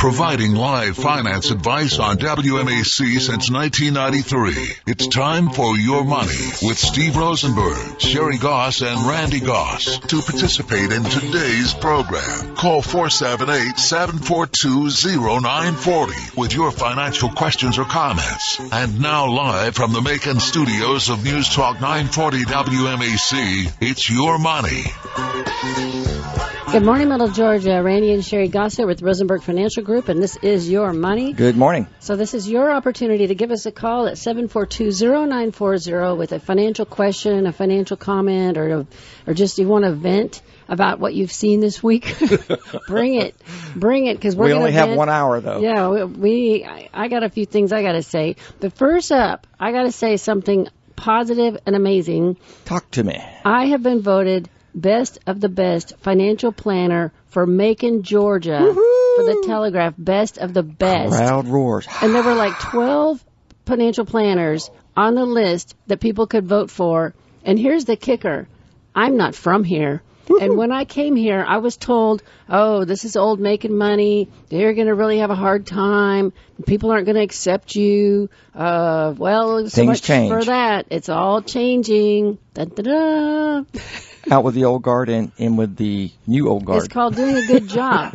providing live finance advice on WMAC since 1993. It's time for Your Money with Steve Rosenberg, Sherri Goss, and Randy Goss. To participate in today's program, call 478-742-0940 with your financial questions or comments. And now live from the Macon studios of News Talk 940 WMAC, it's Your Money. Good morning, Middle Georgia. Randy and Sherri Goss here with Rosenberg Financial Group, and this is Your Money. Good morning. So this is your opportunity to give us a call at 742-0940 with a financial question, a financial comment, or just you want to vent about what you've seen this week. Bring it, because we only have 1 hour, though. Yeah, I got a few things I got to say. But first up, I got to say something positive and amazing. Talk to me. I have been voted Best of the Best Financial Planner for Macon, Georgia. Woo-hoo! For the Telegraph, Best of the Best. Crowd roars. And there were like 12 financial planners on the list that people could vote for. And here's the kicker. I'm not from here. Woo-hoo! And when I came here, I was told, oh, this is old Macon money. They're going to really have a hard time. People aren't going to accept you. Well, so much for that. It's all changing. Da-da-da. Out with the old guard and in with the new old guard. It's called doing a good job.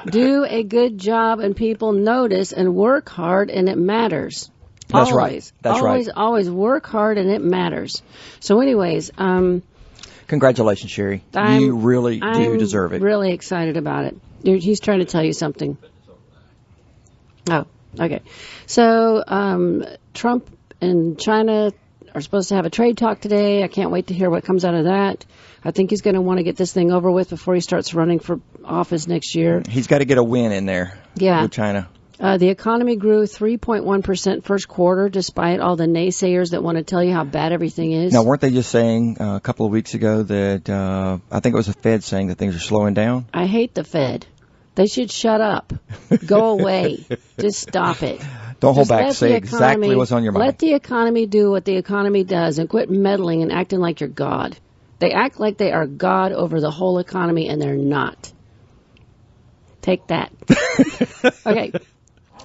Do a good job, and people notice, and work hard, and it matters. That's always, right. That's always, right. Always work hard, and it matters. So anyways. Congratulations, Sherri. You really do deserve it. I'm really excited about it. He's trying to tell you something. Oh, okay. So Trump and China are supposed to have a trade talk today. I can't wait to hear what comes out of that. I think he's going to want to get this thing over with before he starts running for office next year. He's got to get a win in there with China. The economy grew 3.1% first quarter, despite all the naysayers that want to tell you how bad everything is. Now, weren't they just saying a couple of weeks ago that I think it was the Fed saying that things are slowing down? I hate the Fed. They should shut up. Go away. Just stop it. Don't hold back. Say exactly what's on your mind. Let the economy do what the economy does and quit meddling and acting like you're God. They act like they are God over the whole economy, and they're not. Take that. Okay.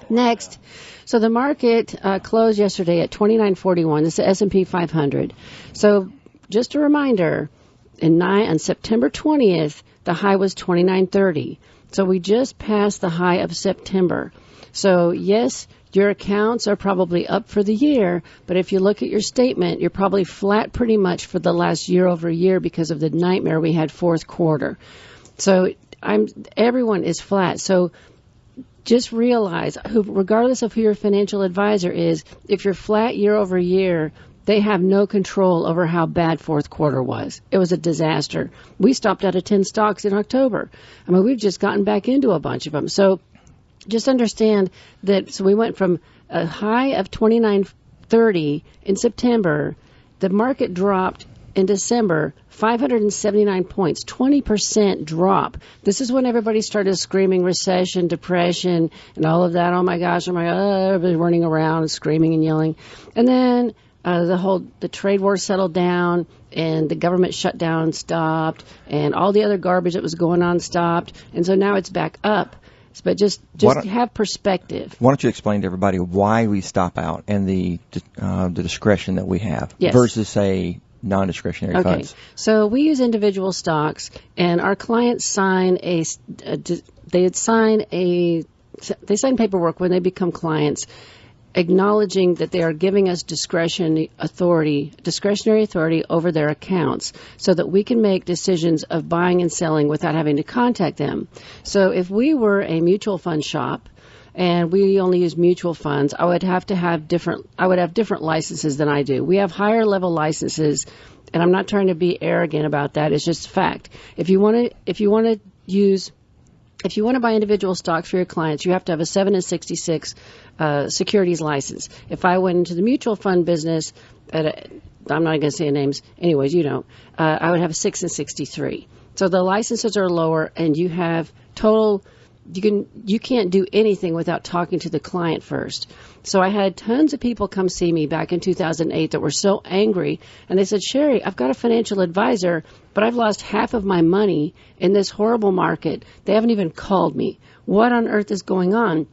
Next. So the market closed yesterday at 2941. This is the S&P 500. So just a reminder, on September 20th, the high was 2930. So we just passed the high of September. So yes, your accounts are probably up for the year, but if you look at your statement, you're probably flat pretty much for the last year over year because of the nightmare we had fourth quarter. So everyone is flat. So just realize, regardless of who your financial advisor is, if you're flat year over year, they have no control over how bad fourth quarter was. It was a disaster. We stopped out of 10 stocks in October. I mean, we've just gotten back into a bunch of them. So just understand that. So we went from a high of 2930 in September. The market dropped in December 579 points, 20% drop. This is when everybody started screaming recession, depression, and all of that. Oh my gosh, everybody's running around screaming and yelling. And then the trade war settled down, and the government shutdown stopped, and all the other garbage that was going on stopped, and so now it's back up. But just have perspective. Why don't you explain to everybody why we stop out and the discretion that we have versus, say, non-discretionary funds? So we use individual stocks, and our clients sign sign paperwork when they become clients, acknowledging that they are giving us discretionary authority over their accounts so that we can make decisions of buying and selling without having to contact them. So if we were a mutual fund shop and we only use mutual funds, I would have different licenses than I do. We have higher level licenses, and I'm not trying to be arrogant about that. It's just fact. If you want to buy individual stocks for your clients, you have to have a 7 and 66 securities license. If I went into the mutual fund business, I'm not going to say names. Anyways, I would have a 6 and 63. So the licenses are lower, and you have total you can't do anything without talking to the client first. So I had tons of people come see me back in 2008 that were so angry, and they said, Sherri, I've got a financial advisor, but I've lost half of my money in this horrible market. They haven't even called me. What on earth is going on?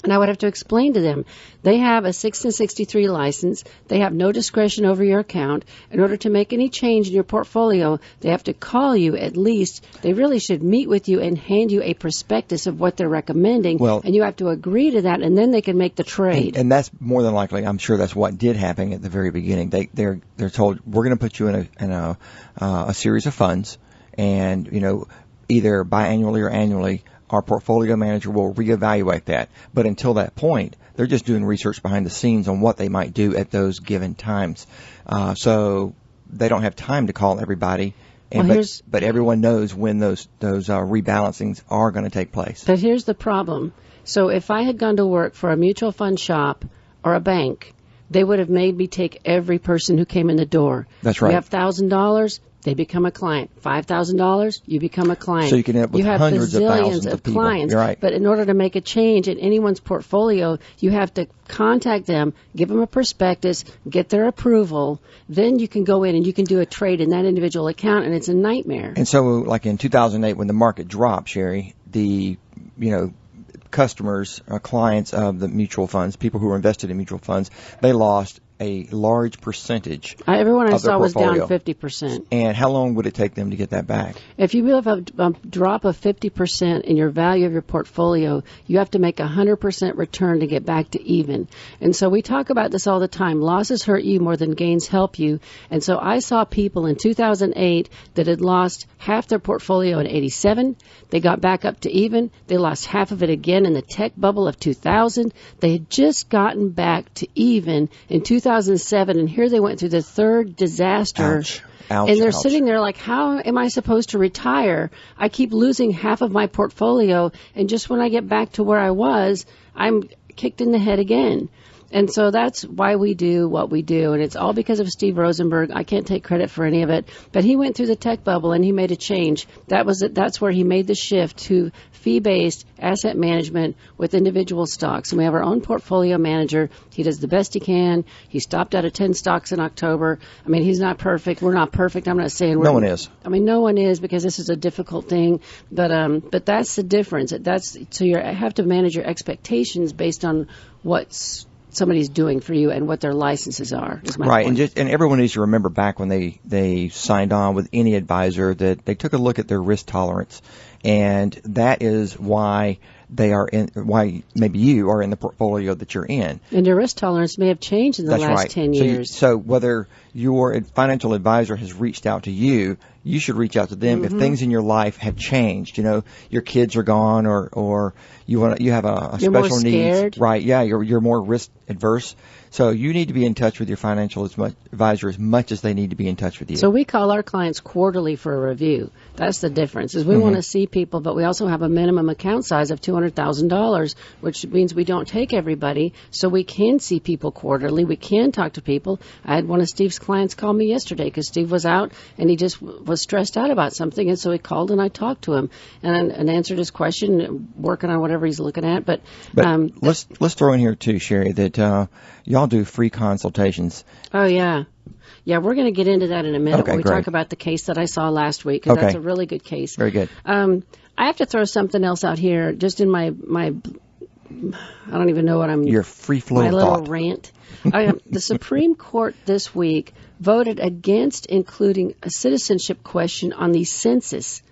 And I would have to explain to them, they have a 6 and 63 license. They have no discretion over your account. In order to make any change in your portfolio, they have to call you at least. They really should meet with you and hand you a prospectus of what they're recommending. And you have to agree to that, and then they can make the trade. And that's more than likely, I'm sure that's what did happen at the very beginning. They're told, we're going to put you in a series of funds, and, either biannually or annually, our portfolio manager will reevaluate that. But until that point, they're just doing research behind the scenes on what they might do at those given times. So they don't have time to call everybody. But everyone knows when those rebalancings are going to take place. But here's the problem. So if I had gone to work for a mutual fund shop or a bank, they would have made me take every person who came in the door. That's right. You have $1,000. They become a client. $5,000, you become a client. So you can end up with hundreds of thousands of people. Clients. You're right. But in order to make a change in anyone's portfolio, you have to contact them, give them a prospectus, get their approval. Then you can go in and you can do a trade in that individual account, and it's a nightmare. And so, like in 2008, when the market dropped, Sherri, the customers, clients of the mutual funds, people who were invested in mutual funds, they lost a large percentage. Everyone I saw was portfolio. down 50%. And how long would it take them to get that back? If you have a drop of 50% in your value of your portfolio, you have to make 100% return to get back to even. And so we talk about this all the time. Losses hurt you more than gains help you. And so I saw people in 2008 that had lost half their portfolio in 87. They got back up to even. They lost half of it again in the tech bubble of 2000. They had just gotten back to even in 2007, and here they went through the third disaster. Ouch. Ouch, and they're ouch. sitting there like, how am I supposed to retire? I keep losing half of my portfolio, and just when I get back to where I was, I'm kicked in the head again. And so that's why we do what we do, and it's all because of Steve Rosenberg. I can't take credit for any of it, but he went through the tech bubble and he made a change. That's where he made the shift to fee-based asset management with individual stocks. And we have our own portfolio manager. He does the best he can. He stopped out of 10 stocks in October. I mean, he's not perfect. We're not perfect. I'm not saying no one is. I mean, no one is, because this is a difficult thing. But that's the difference. So you have to manage your expectations based on what's somebody's doing for you and what their licenses are. Is my right, point. and everyone needs to remember back when they signed on with any advisor that they took a look at their risk tolerance, and that is why why maybe you are in the portfolio that you're in. And your risk tolerance may have changed in the last 10 years. So whether your financial advisor has reached out to you, you should reach out to them. If things in your life have changed, your kids are gone, or you have a you're special more needs, scared. right? Yeah, you're more risk adverse. So you need to be in touch with your financial advisor as much as they need to be in touch with you. So we call our clients quarterly for a review. That's the difference. Is we want to see people, but we also have a minimum account size of $200,000, which means we don't take everybody. So we can see people quarterly. We can talk to people. I had one of Steve's clients call me yesterday because Steve was out and he just was stressed out about something, and so he called and I talked to him and answered his question, working on whatever he's looking at. But let's throw in here too, Sherri, that y'all do free consultations. Oh, yeah. Yeah, we're going to get into that in a minute when we great. talk about the case that I saw last week, because that's a really good case. Very good. I have to throw something else out here just in my I don't even know what I'm... Your free flow my of little thought. rant. The Supreme Court this week voted against including a citizenship question on the census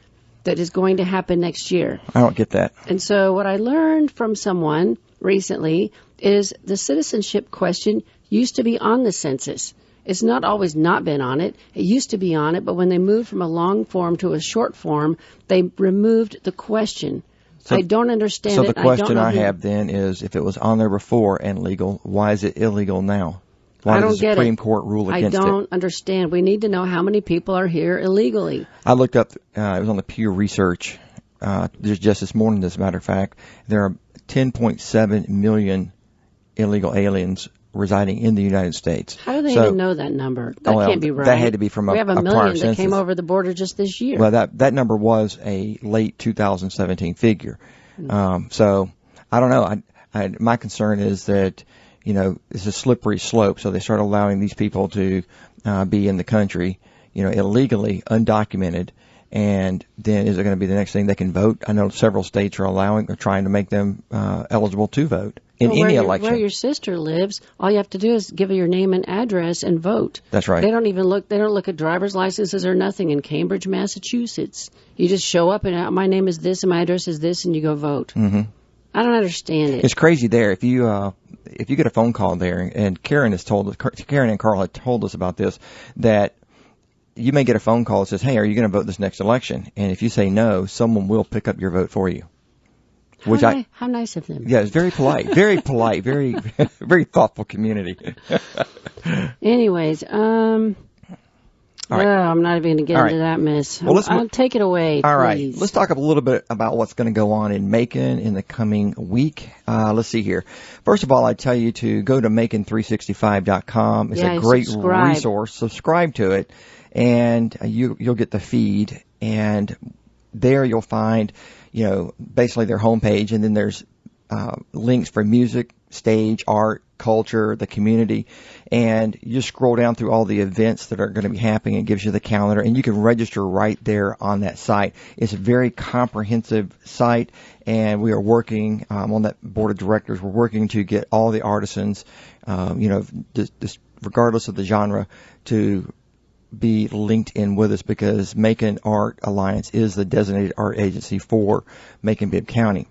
that is going to happen next year. I don't get that. And so what I learned from someone recently is the citizenship question used to be on the census. It's not always not been on it. It used to be on it, but when they moved from a long form to a short form, they removed the question. So, I don't understand it. So the question I have then is, if it was on there before and legal, why is it illegal now? Why does the Supreme Court rule against it? I don't understand. We need to know how many people are here illegally. I looked up, it was on the Pew Research, just this morning, as a matter of fact. There are 10.7 million illegal aliens residing in the United States. How do they even know that number? That can't be right. That had to be from a prior census. We have a million that came over the border just this year. Well, that number was a late 2017 figure. So I don't know. My concern is that, it's a slippery slope. So they start allowing these people to be in the country, illegally, undocumented. And then is it going to be the next thing they can vote? I know several states are trying to make them eligible to vote in any election. Where your sister lives, all you have to do is give her your name and address and vote. That's right. They don't look at driver's licenses or nothing in Cambridge, Massachusetts. You just show up and my name is this and my address is this and you go vote. Mm-hmm. I don't understand it. It's crazy there. If you get a phone call there, and Karen and Carl had told us about this, that you may get a phone call that says, "Hey, are you going to vote this next election?" And if you say no, someone will pick up your vote for you. How nice of them. Yeah, it's very polite, very very thoughtful community. Anyways, All right. Well, I'm not even going to get into that mess. Well, I'll take it away, All right. please. Let's talk a little bit about what's going to go on in Macon in the coming week. Let's see here. First of all, I tell you to go to Macon365.com. It's a great resource. Subscribe to it, and you'll get the feed. And there you'll find, basically their homepage, and then there's links for music, stage, art, culture, the community, and you just scroll down through all the events that are going to be happening. It gives you the calendar, and you can register right there on that site. It's a very comprehensive site, and we are working on that board of directors. We're working to get all the artisans, regardless of the genre, to be linked in with us, because Macon Art Alliance is the designated art agency for Macon-Bibb County.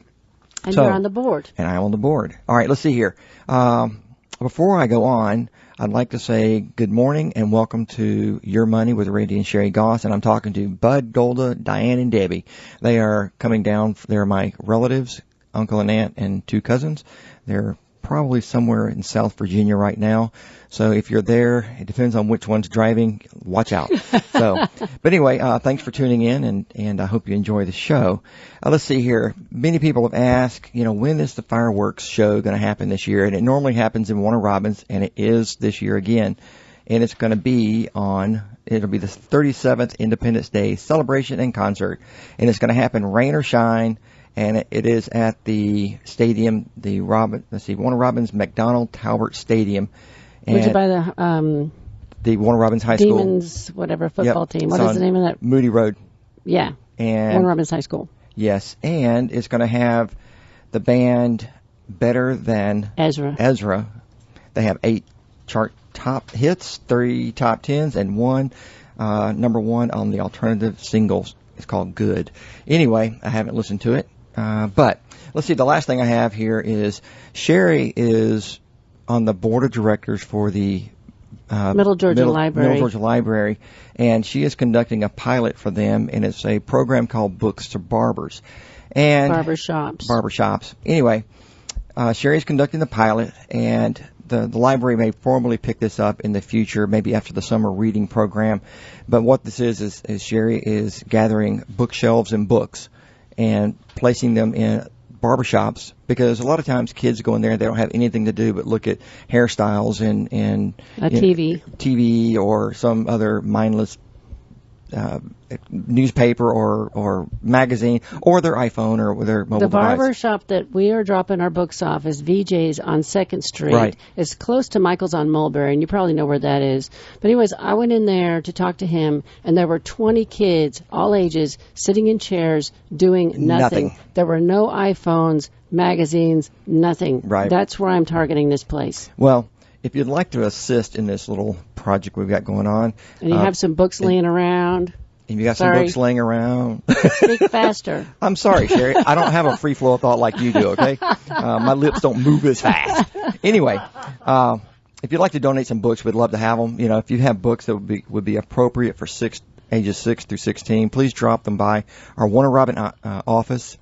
And you're on the board. And I'm on the board. All right, let's see here. Before I go on, I'd like to say good morning and welcome to Your Money with Randy and Sherri Goss. And I'm talking to Bud, Golda, Diane, and Debbie. They are coming down. They're my relatives, uncle and aunt, and two cousins. They're probably somewhere in South Virginia right now. So if you're there, it depends on which one's driving. Watch out. But anyway, thanks for tuning in, and I hope you enjoy the show. Let's see here. Many people have asked, when is the fireworks show going to happen this year? And it normally happens in Warner Robins, and it is this year again. And it's going to be it'll be the 37th Independence Day celebration and concert. And it's going to happen rain or shine. And it is at the stadium, Warner Robins McDonald Talbert Stadium. Which is by the Warner Robins High School. Demons, whatever, football team. What is the name of that? Moody Road. Yeah. And Warner Robins High School. Yes. And it's going to have the band Better Than Ezra. They have 8 chart top hits, 3 top 10s, and 1 number 1 on the alternative singles. It's called Good. Anyway, I haven't listened to it. But let's see, the last thing I have here is Sherri is on the board of directors for the Middle Georgia Library, and she is conducting a pilot for them, and it's a program called Books to Barbers. And Barbershops. Anyway, Sherri's conducting the pilot, and the library may formally pick this up in the future, maybe after the summer reading program. But what this is Sherri is gathering bookshelves and books and placing them in barbershops, because a lot of times kids go in there, they don't have anything to do but look at hairstyles and TV or some other mindless newspaper or magazine or their iPhone or their mobile device. The barber shop that we are dropping our books off is VJ's on 2nd Street. Right. It's close to Michael's on Mulberry, and you probably know where that is. But anyways, I went in there to talk to him, and there were 20 kids, all ages, sitting in chairs doing nothing. There were no iPhones, magazines, nothing. Right. That's where I'm targeting this place. Well, if you'd like to assist in this little project we've got going on. And you have some books laying around. And you got some books laying around. Speak faster. I'm sorry, Sherri. I don't have a free flow of thought like you do, okay? My lips don't move as fast. Anyway, if you'd like to donate some books, we'd love to have them. If you have books that would be appropriate for ages 6 through 16, please drop them by our Warner Robin office,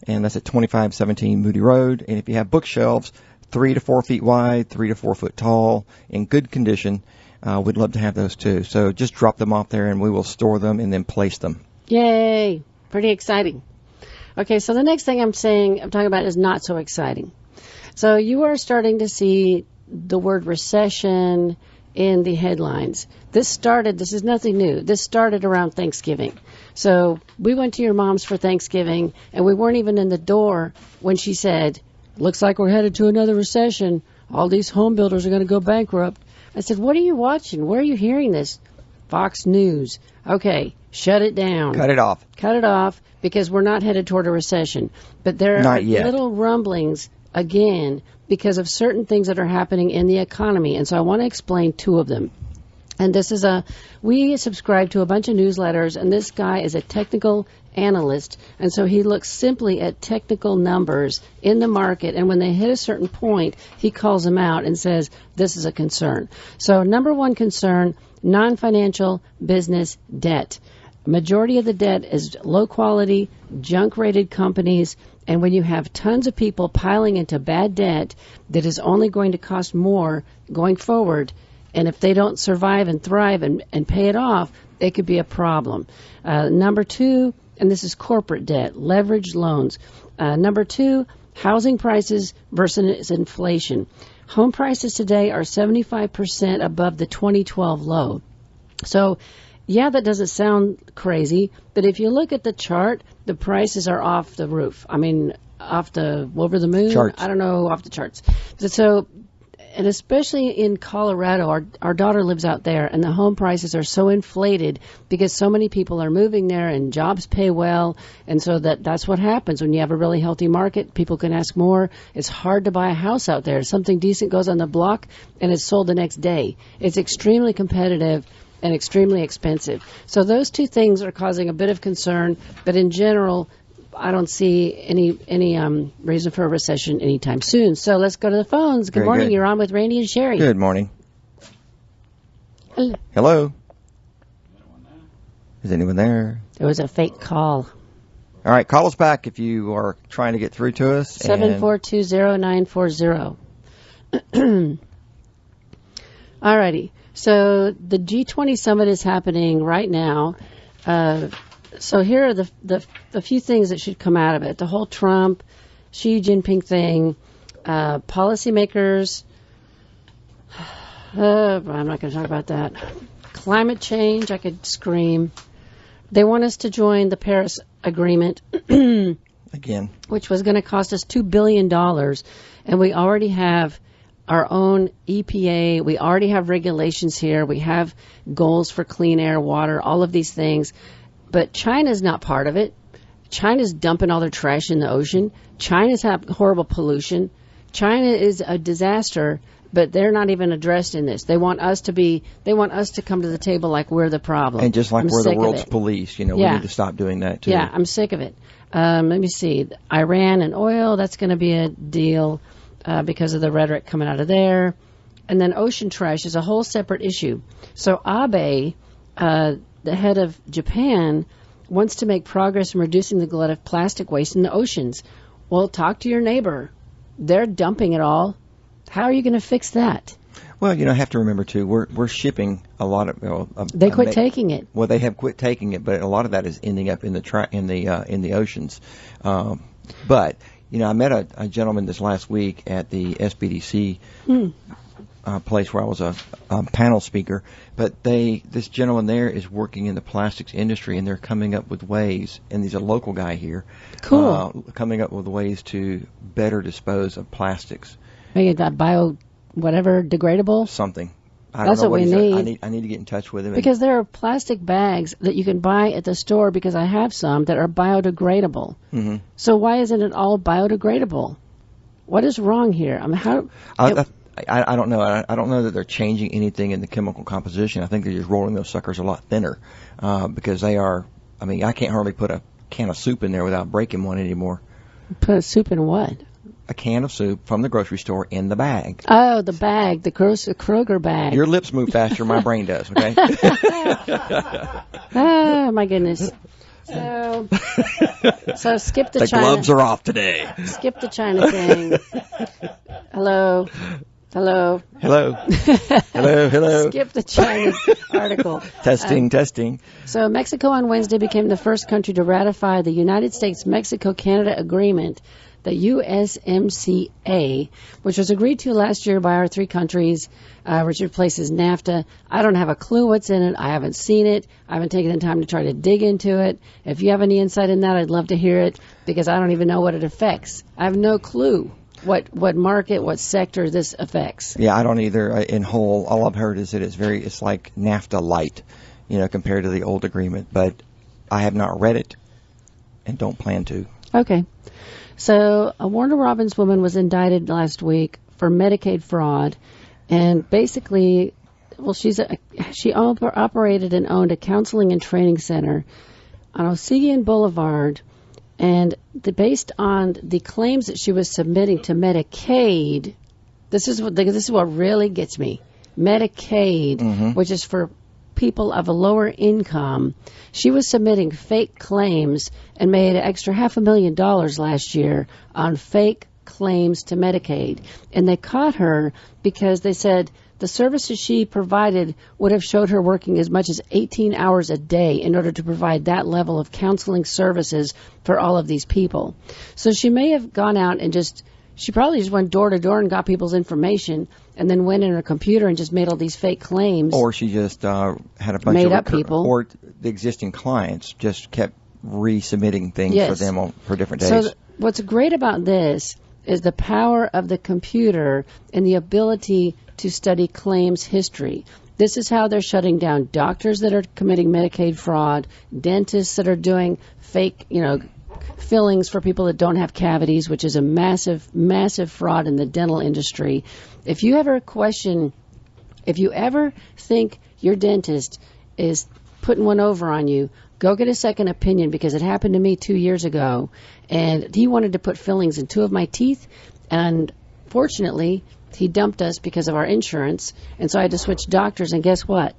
and that's at 2517 Moody Road. And if you have bookshelves 3 to 4 feet wide, 3 to 4 foot tall, in good condition, we'd love to have those too. So just drop them off there and we will store them and then place them. Yay! Pretty exciting. Okay, so the next thing I'm talking about is not so exciting. So you are starting to see the word recession in the headlines. This is nothing new. This started around Thanksgiving. So we went to your mom's for Thanksgiving, and we weren't even in the door when she said, looks like we're headed to another recession. All these home builders are going to go bankrupt. I said, what are you watching? Where are you hearing this? Fox News. Okay, shut it down. Cut it off. Cut it off, because we're not headed toward a recession. But there are little rumblings, again, because of certain things that are happening in the economy. And so I want to explain two of them. And we subscribe to a bunch of newsletters, and this guy is a technical analyst, and so he looks simply at technical numbers in the market, and when they hit a certain point, he calls them out and says, this is a concern. So number one concern, non-financial business debt. Majority of the debt is low-quality, junk-rated companies, and when you have tons of people piling into bad debt that is only going to cost more going forward, and if they don't survive and thrive and pay it off, it could be a problem. Number two, and this is corporate debt, leveraged loans. Number two, housing prices versus inflation. Home prices today are 75% above the 2012 low. So, yeah, that doesn't sound crazy, but if you look at the chart, the prices are off the roof. I mean, over the moon? Charts. I don't know, off the charts. So, and especially in Colorado, our daughter lives out there, and the home prices are so inflated because so many people are moving there and jobs pay well, and so that's what happens when you have a really healthy market. People can ask more. It's hard to buy a house out there. Something decent goes on the block, and it's sold the next day. It's extremely competitive and extremely expensive. So those two things are causing a bit of concern, but in general, I don't see any reason for a recession anytime soon. So let's go to the phones. Good morning. You're on with Randy and Sherri. Good morning. Hello. Is anyone there? There was a fake call. All right, call us back if you are trying to get through to us. 7420940. All righty. So the G20 summit is happening right now. So here are the few things that should come out of it. The whole Trump, Xi Jinping thing, policymakers, I'm not going to talk about that. Climate change, I could scream. They want us to join the Paris Agreement. Again. Which was going to cost us $2 billion. And we already have our own EPA. We already have regulations here. We have goals for clean air, water, all of these things. But China's not part of it. China's dumping all their trash in the ocean. China's having horrible pollution. China is a disaster, but they're not even addressed in this. They want us to come to the table like we're the problem. And just like we're the world's police, we need to stop doing that too. Yeah, I'm sick of it. Let me see. Iran and oil, that's going to be a deal because of the rhetoric coming out of there. And then ocean trash is a whole separate issue. So Abe, the head of Japan, wants to make progress in reducing the glut of plastic waste in the oceans. Well, talk to your neighbor. They're dumping it all. How are you going to fix that? Well, I have to remember too. We're shipping a lot of. They quit taking it. Well, they have quit taking it, but a lot of that is ending up in the oceans. But I met a gentleman this last week at the SBDC. Place where I was a panel speaker, but this gentleman there is working in the plastics industry, and they're coming up with ways, and he's a local guy here, coming up with ways to better dispose of plastics. Maybe that degradable? Something. That's what we need. I need to get in touch with him. Because there are plastic bags that you can buy at the store, because I have some, that are biodegradable. Mm-hmm. So why isn't it all biodegradable? What is wrong here? I mean, I don't know. I don't know that they're changing anything in the chemical composition. I think they're just rolling those suckers a lot thinner because they are. I mean, I can't hardly put a can of soup in there without breaking one anymore. Put a soup in what? A can of soup from the grocery store in the bag. Oh, the bag, the Kroger bag. Your lips move faster than my brain does, okay? Oh, my goodness. So skip the China. The gloves are off today. Skip the China thing. Hello. Hello. Hello. Hello. Skip the Chinese article. Testing. So Mexico on Wednesday became the first country to ratify the United States-Mexico-Canada Agreement, the USMCA, which was agreed to last year by our three countries, which replaces NAFTA. I don't have a clue what's in it. I haven't seen it. I haven't taken the time to try to dig into it. If you have any insight in that, I'd love to hear it, because I don't even know what it affects. I have no clue what market, what sector this affects. Yeah, I don't either. In whole, all I've heard is that it's like NAFTA light, compared to the old agreement. But I have not read it and don't plan to. Okay. So a Warner Robins woman was indicted last week for Medicaid fraud, and basically, she operated and owned a counseling and training center on Oseguin Boulevard, and based on the claims that she was submitting to Medicaid, this is what really gets me. Medicaid, which is for people of a lower income, she was submitting fake claims and made an extra $500,000 last year on fake claims to Medicaid. And they caught her because they said the services she provided would have showed her working as much as 18 hours a day in order to provide that level of counseling services for all of these people. So she may have gone out and she probably just went door to door and got people's information and then went in her computer and just made all these fake claims. Or she just had a bunch made of up people. Or the existing clients just kept resubmitting things for them for different days. So what's great about this is the power of the computer and the ability to study claims history. This is how they're shutting down doctors that are committing Medicaid fraud, dentists that are doing fake, fillings for people that don't have cavities, which is a massive, massive fraud in the dental industry. If you ever think your dentist is putting one over on you, go get a second opinion, because it happened to me 2 years ago, and he wanted to put fillings in 2 of my teeth, and fortunately, he dumped us because of our insurance, and so I had to switch doctors, and guess what?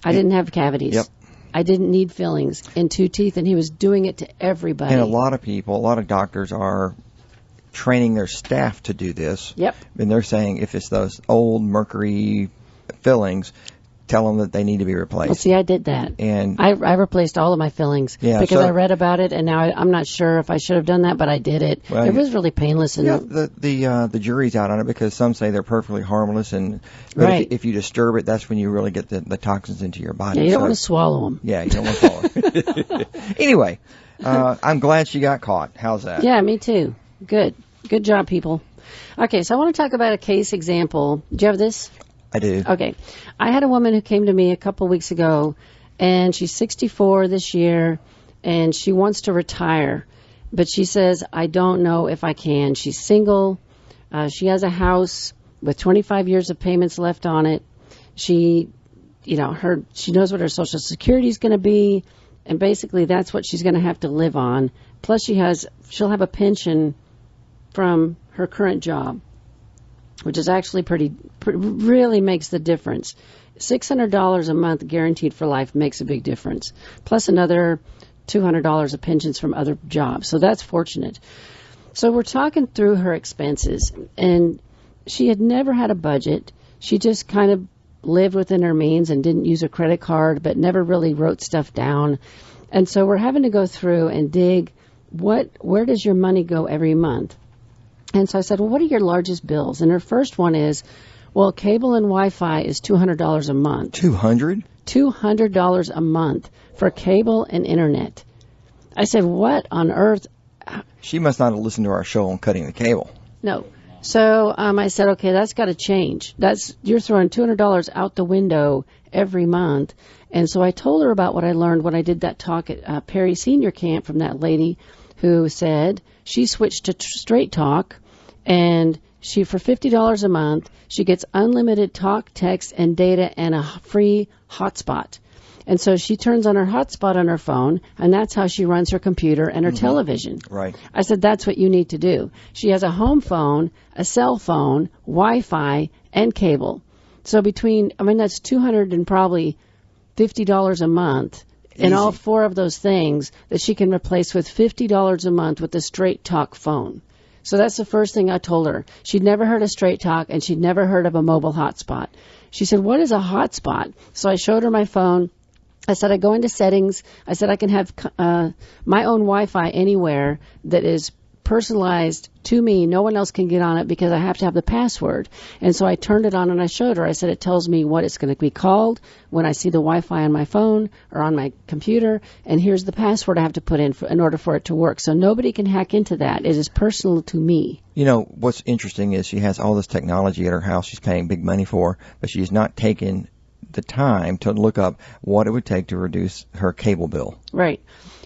I didn't have cavities. Yep. I didn't need fillings in 2 teeth, and he was doing it to everybody. And a lot of doctors are training their staff to do this. Yep. And they're saying if it's those old mercury fillings, tell them that they need to be replaced. Well, see, I did that. And I replaced all of my fillings because I read about it, and now I'm not sure if I should have done that, but I did it. Well, it was really painless. And the jury's out on it, because some say they're perfectly harmless, but if you disturb it, that's when you really get the toxins into your body. Yeah, you don't want to swallow them. Yeah, you don't want to swallow them. Anyway, I'm glad she got caught. How's that? Yeah, me too. Good job, people. Okay, so I want to talk about a case example. Do you have this? I do. Okay. I had a woman who came to me a couple weeks ago, and she's 64 this year, and she wants to retire. But she says, I don't know if I can. She's single. She has a house with 25 years of payments left on it. She knows what her Social Security is going to be, and basically that's what she's going to have to live on. Plus she'll have a pension from her current job, which is actually really makes the difference. $600 a month guaranteed for life makes a big difference, plus another $200 of pensions from other jobs. So that's fortunate. So we're talking through her expenses, and she had never had a budget. She just kind of lived within her means and didn't use a credit card, but never really wrote stuff down. And so we're having to go through and dig, where does your money go every month? And so I said, well, what are your largest bills? And her first one is, well, cable and Wi-Fi is $200 a month. $200? $200 a month for cable and internet. I said, what on earth? She must not have listened to our show on cutting the cable. No. So I said, okay, that's got to change. You're throwing $200 out the window every month. And so I told her about what I learned when I did that talk at Perry Senior Camp from that lady who said she switched to Straight Talk, and for $50 a month, she gets unlimited talk, text, and data and a free hotspot. And so she turns on her hotspot on her phone, and that's how she runs her computer and her television. Right. I said, that's what you need to do. She has a home phone, a cell phone, Wi-Fi, and cable. So that's $200 and probably $50 a month. Easy. And all 4 of those things that she can replace with $50 a month with a Straight Talk phone. So that's the first thing I told her. She'd never heard of Straight Talk, and she'd never heard of a mobile hotspot. She said, what is a hotspot? So I showed her my phone. I said, I go into settings. I said, I can have my own Wi-Fi anywhere that is personalized to me. No one else can get on it because I have to have the password. And so I turned it on and I showed her. I said, it tells me what it's going to be called when I see the Wi-Fi on my phone or on my computer. And here's the password I have to put in order for it to work. So nobody can hack into that. It is personal to me. You know, what's interesting is she has all this technology at her house she's paying big money for, but she's not taken the time to look up what it would take to reduce her cable bill. Right.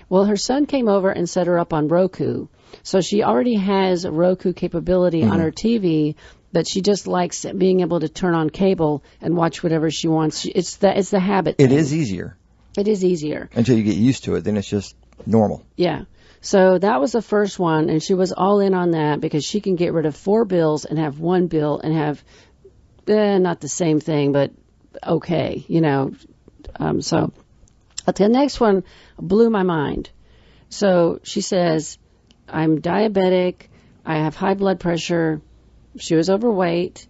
Well, her son came over and set her up on Roku. So she already has Roku capability on her TV, but she just likes being able to turn on cable and watch whatever she wants. It's the habit thing. It is easier. It is easier. Until you get used to it, then it's just normal. Yeah. So that was the first one, and she was all in on that because she can get rid of 4 bills and have 1 bill and have, not the same thing, but okay, you know. So the next one blew my mind. So she says, I'm diabetic, I have high blood pressure, she was overweight,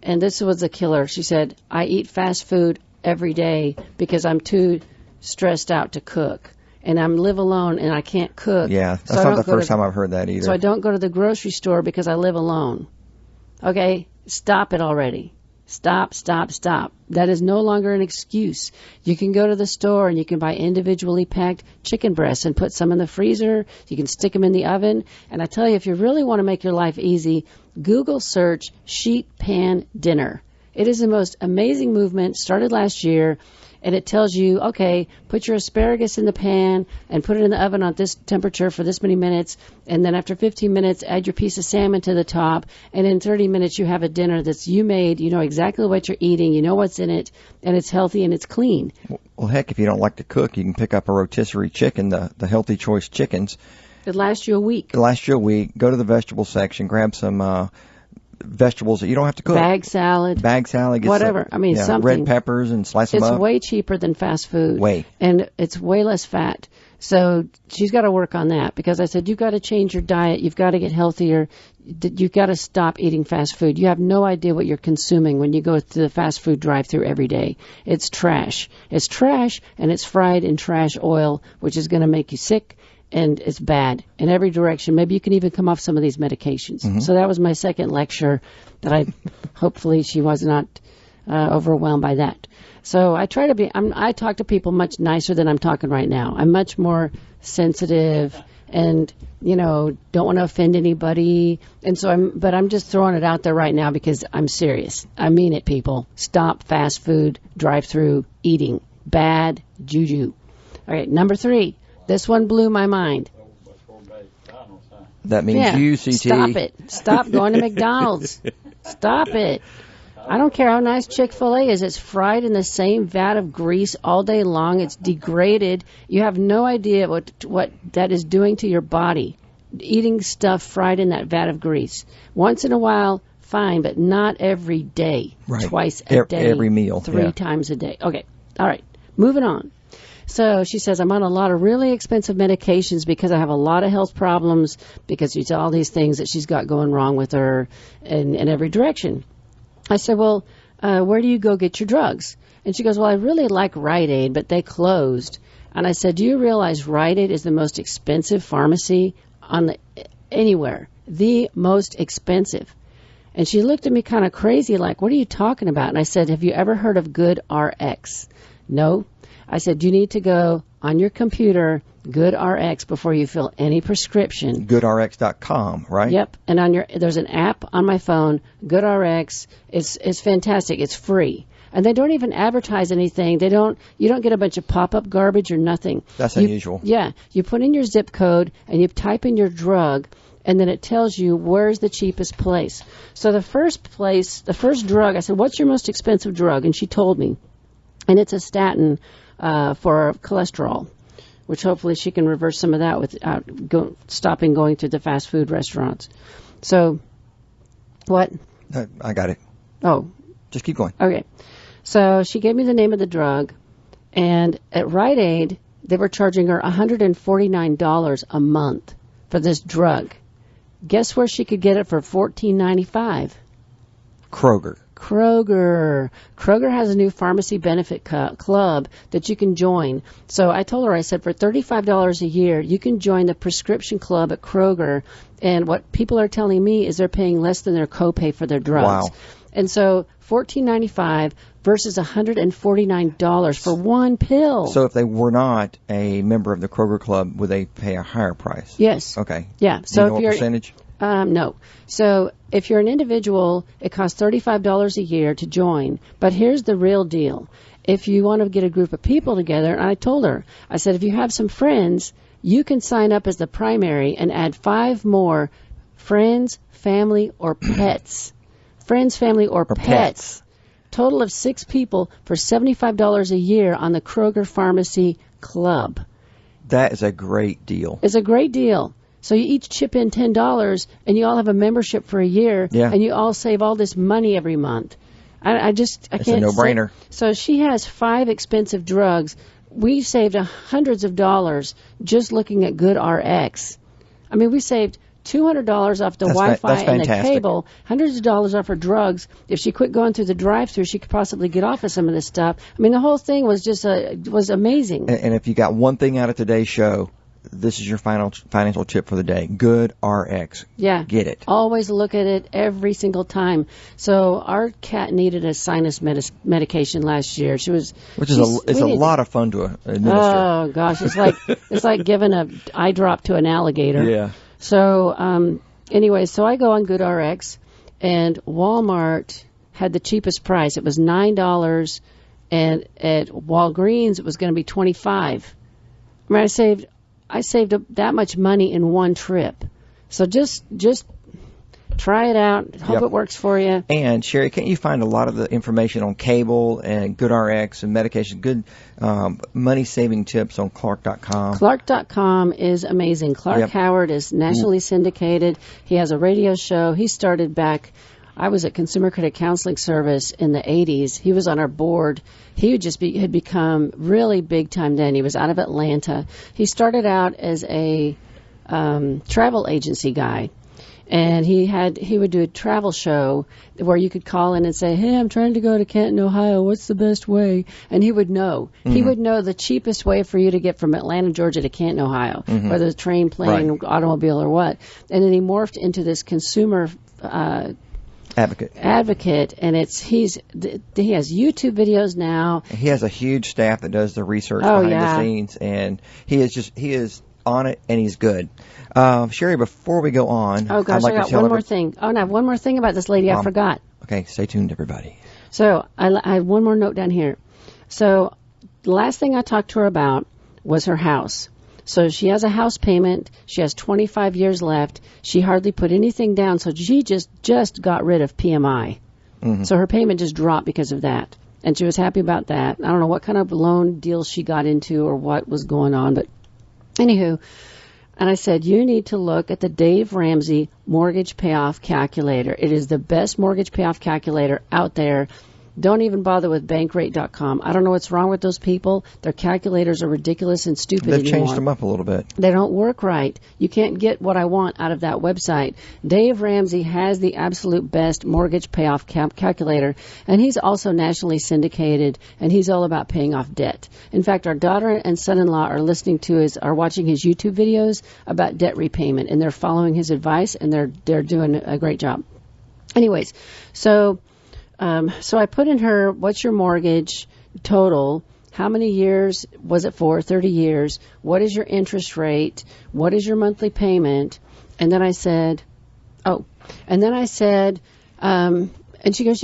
and this was a killer. She said, I eat fast food every day because I'm too stressed out to cook. And I live alone and I can't cook. Yeah, that's not the first time I've heard that either. So I don't go to the grocery store because I live alone. Okay, stop it already. Stop. That is no longer an excuse. You can go to the store and you can buy individually packed chicken breasts and put some in the freezer. You can stick them in the oven. And I tell you, if you really want to make your life easy, Google search sheet pan dinner. It is the most amazing movement, started last year, and it tells you, okay, put your asparagus in the pan and put it in the oven at this temperature for this many minutes, and then after 15 minutes, add your piece of salmon to the top, and in 30 minutes, you have a dinner that's you made, you know exactly what you're eating, you know what's in it, and it's healthy and it's clean. Well, heck, if you don't like to cook, you can pick up a rotisserie chicken, the Healthy Choice chickens. It lasts you a week. Go to the vegetable section, grab some vegetables that you don't have to cook. Bag salad. Get whatever. Something. Red peppers and slice them up. It's way cheaper than fast food. Way. And it's way less fat. So she's got to work on that because I said, you've got to change your diet. You've got to get healthier. You've got to stop eating fast food. You have no idea what you're consuming when you go to the fast food drive-thru every day. It's trash. It's trash, and it's fried in trash oil, which is going to make you sick. And it's bad in every direction. Maybe you can even come off some of these medications. Mm-hmm. So that was my second lecture that hopefully she was not overwhelmed by that. So I try to be, I talk to people much nicer than I'm talking right now. I'm much more sensitive and, don't want to offend anybody. And so I'm just throwing it out there right now because I'm serious. I mean it, people. Stop fast food, drive-through eating. Bad juju. All right, number 3. This one blew my mind. That means you, CT. Stop it. Stop going to McDonald's. Stop it. I don't care how nice Chick-fil-A is. It's fried in the same vat of grease all day long. It's degraded. You have no idea what that is doing to your body, eating stuff fried in that vat of grease. Once in a while, fine, but not every day. Right. Twice a day. Every meal. 3 times a day. Okay. All right. Moving on. So she says, I'm on a lot of really expensive medications because I have a lot of health problems because it's all these things that she's got going wrong with her in every direction. I said, well, where do you go get your drugs? And she goes, well, I really like Rite Aid, but they closed. And I said, do you realize Rite Aid is the most expensive pharmacy anywhere? The most expensive. And she looked at me kind of crazy like, what are you talking about? And I said, have you ever heard of GoodRx? No. I said, you need to go on your computer, GoodRx, before you fill any prescription. GoodRx.com, right? Yep. And there's an app on my phone, GoodRx. It's fantastic. It's free. And they don't even advertise anything. You don't get a bunch of pop-up garbage or nothing. That's unusual. Yeah. You put in your zip code and you type in your drug, and then it tells you where's the cheapest place. So the first drug, I said, what's your most expensive drug? And she told me. And it's a statin for cholesterol, which hopefully she can reverse some of that without stopping going to the fast food restaurants. So, what? I got it. Oh. Just keep going. Okay. So she gave me the name of the drug, and at Rite Aid, they were charging her $149 a month for this drug. Guess where she could get it for $14.95? Kroger. Kroger has a new pharmacy benefit club that you can join. So I told her, I said, for $35 a year, you can join the prescription club at Kroger. And what people are telling me is they're paying less than their copay for their drugs. Wow. And so $14.95 versus $149 for one pill. So if they were not a member of the Kroger Club, would they pay a higher price? Yes. Okay. Yeah. Do So you know if what you're percentage? No. So if you're an individual, it costs $35 a year to join. But here's the real deal. If you want to get a group of people together, and I told her, I said, if you have some friends, you can sign up as the primary and add 5 more friends, family, or pets. Friends, family, or pets. Total of 6 people for $75 a year on the Kroger Pharmacy Club. That is a great deal. It's a great deal. So you each chip in $10, and you all have a membership for a year, and you all save all this money every month. I it's can't. It's a no-brainer. So she has 5 expensive drugs. We saved hundreds of dollars just looking at Good RX. I mean, we saved $200 off the Wi-Fi and the cable, hundreds of dollars off her drugs. If she quit going through the drive-thru, she could possibly get off of some of this stuff. I mean, the whole thing was just was amazing. And if you got one thing out of today's show, this is your financial tip for the day. Good RX. Yeah. Get it. Always look at it every single time. So our cat needed a sinus medication last year. Which is a lot of fun to administer. Oh gosh, it's like giving an eye drop to an alligator. Yeah. So anyway, so I go on Good RX, and Walmart had the cheapest price. It was $9, and at Walgreens it was going to be $25. I mean, I saved that much money in one trip. So just try it out. Hope it works for you. And Sherri, can't you find a lot of the information on cable and Good RX and medication, good money-saving tips on Clark.com? Clark.com is amazing. Clark Howard is nationally syndicated. He has a radio show. He started back, I was at Consumer Credit Counseling Service in the 80s. He was on our board. He had become really big time then. He was out of Atlanta. He started out as a travel agency guy. And he would do a travel show where you could call in and say, hey, I'm trying to go to Canton, Ohio. What's the best way? And he would know. Mm-hmm. He would know the cheapest way for you to get from Atlanta, Georgia to Canton, Ohio, whether it's train, plane, automobile, or what. And then he morphed into this consumer advocate, and he has YouTube videos now. He has a huge staff that does the research behind the scenes, and he is on it, and he's good. Sherri, before we go on, I got one more thing. Oh, no, I have one more thing about this lady. I forgot. Okay, stay tuned, everybody. So I have one more note down here. So the last thing I talked to her about was her house. So she has a house payment. She has 25 years left. She hardly put anything down, so she just got rid of PMI. Mm-hmm. So her payment just dropped because of that, and she was happy about that. I don't know what kind of loan deal she got into or what was going on, but anywho. And I said, you need to look at the Dave Ramsey Mortgage Payoff Calculator. It is the best mortgage payoff calculator out there. Don't even bother with Bankrate.com. I don't know what's wrong with those people. Their calculators are ridiculous and stupid anymore. They've changed them up a little bit. They don't work right. You can't get what I want out of that website. Dave Ramsey has the absolute best mortgage payoff calculator, and he's also nationally syndicated, and he's all about paying off debt. In fact, our daughter and son-in-law are watching his YouTube videos about debt repayment, and they're following his advice, and they're doing a great job. Anyways, so I put in her, what's your mortgage total? How many years was it for? 30 years. What is your interest rate? What is your monthly payment? And then I said, and she goes,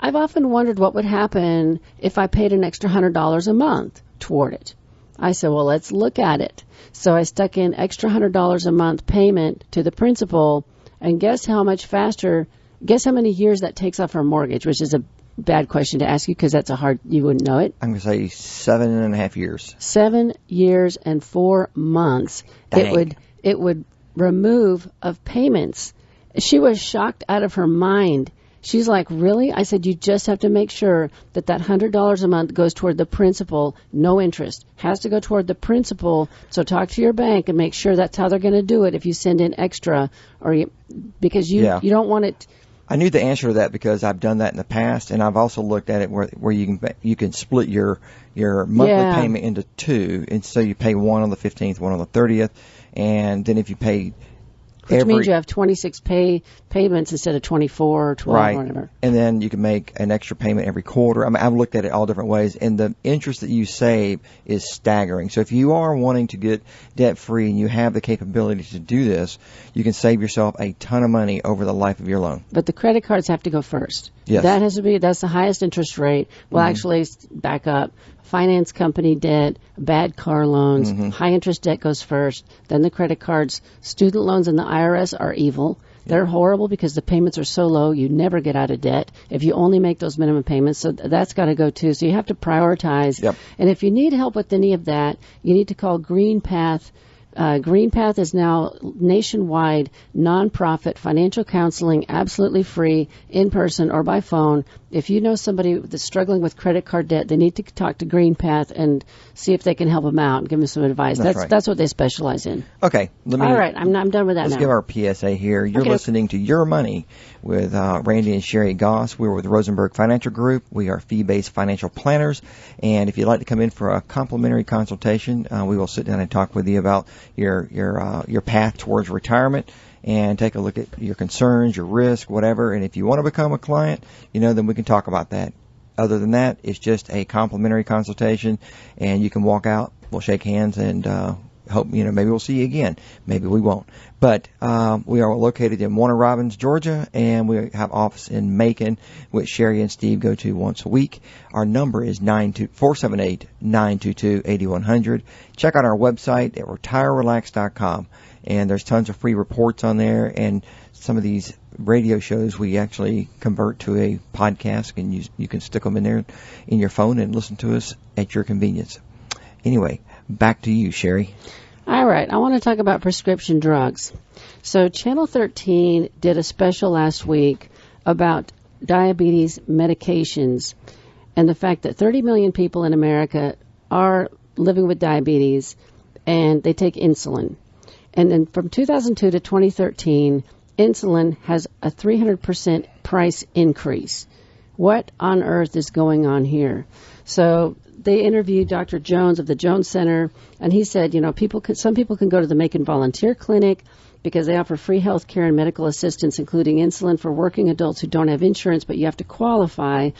I've often wondered what would happen if I paid an extra $100 a month toward it. I said, well, let's look at it. So I stuck in extra $100 a month payment to the principal, and guess how many years that takes off her mortgage, which is a bad question to ask you because you wouldn't know it. I'm going to say 7.5 years. 7 years and 4 months. Dang. It would remove of payments. She was shocked out of her mind She's like, really? I said, you just have to make sure that $100 a month goes toward the principal, no interest. Has to go toward the principal. So talk to your bank and make sure that's how they're going to do it if you send in extra, because you don't want it. I knew the answer to that because I've done that in the past, and I've also looked at it where you can split your monthly payment into two, and so you pay one on the 15th, one on the 30th, and then if you pay Which means you have 26 payments instead of 24 or 12 or whatever. And then you can make an extra payment every quarter. I mean, I've looked at it all different ways, and the interest that you save is staggering. So if you are wanting to get debt-free and you have the capability to do this, you can save yourself a ton of money over the life of your loan. But the credit cards have to go first. Yes. That's the highest interest rate. Well, actually, back up. Finance company debt, bad car loans, high interest debt goes first, then the credit cards. Student loans and the IRS are evil. They're horrible because the payments are so low, you never get out of debt if you only make those minimum payments. So that's got to go too. So you have to prioritize. Yep. And if you need help with any of that, you need to call Green Path. Green Path is now nationwide nonprofit financial counseling, absolutely free, in person or by phone. If you know somebody that's struggling with credit card debt, they need to talk to Green Path and see if they can help them out and give them some advice. That's what they specialize in. Okay. All right. I'm done with that now. Let's give our PSA here. You're listening to Your Money with Randy and Sherri Goss. We're with Rosenberg Financial Group. We are fee-based financial planners. And if you'd like to come in for a complimentary consultation, we will sit down and talk with you about your path towards retirement and take a look at your concerns, your risk, whatever. And if you want to become a client, then we can talk about that. Other than that, it's just a complimentary consultation, and you can walk out. We'll shake hands and hope, maybe we'll see you again. Maybe we won't. But we are located in Warner Robins, Georgia, and we have office in Macon, which Sherri and Steve go to once a week. Our number is 478-922-8100. Check out our website at retirerelax.com. And there's tons of free reports on there, and some of these radio shows we actually convert to a podcast, and you can stick them in there in your phone and listen to us at your convenience. Anyway, back to you, Sherri. All right. I want to talk about prescription drugs. So Channel 13 did a special last week about diabetes medications and the fact that 30 million people in America are living with diabetes, and they take insulin. And then from 2002 to 2013, insulin has a 300% price increase. What on earth is going on here? So they interviewed Dr. Jones of the Jones Center, and he said, some people can go to the Macon Volunteer Clinic because they offer free health care and medical assistance, including insulin for working adults who don't have insurance, but you have to qualify.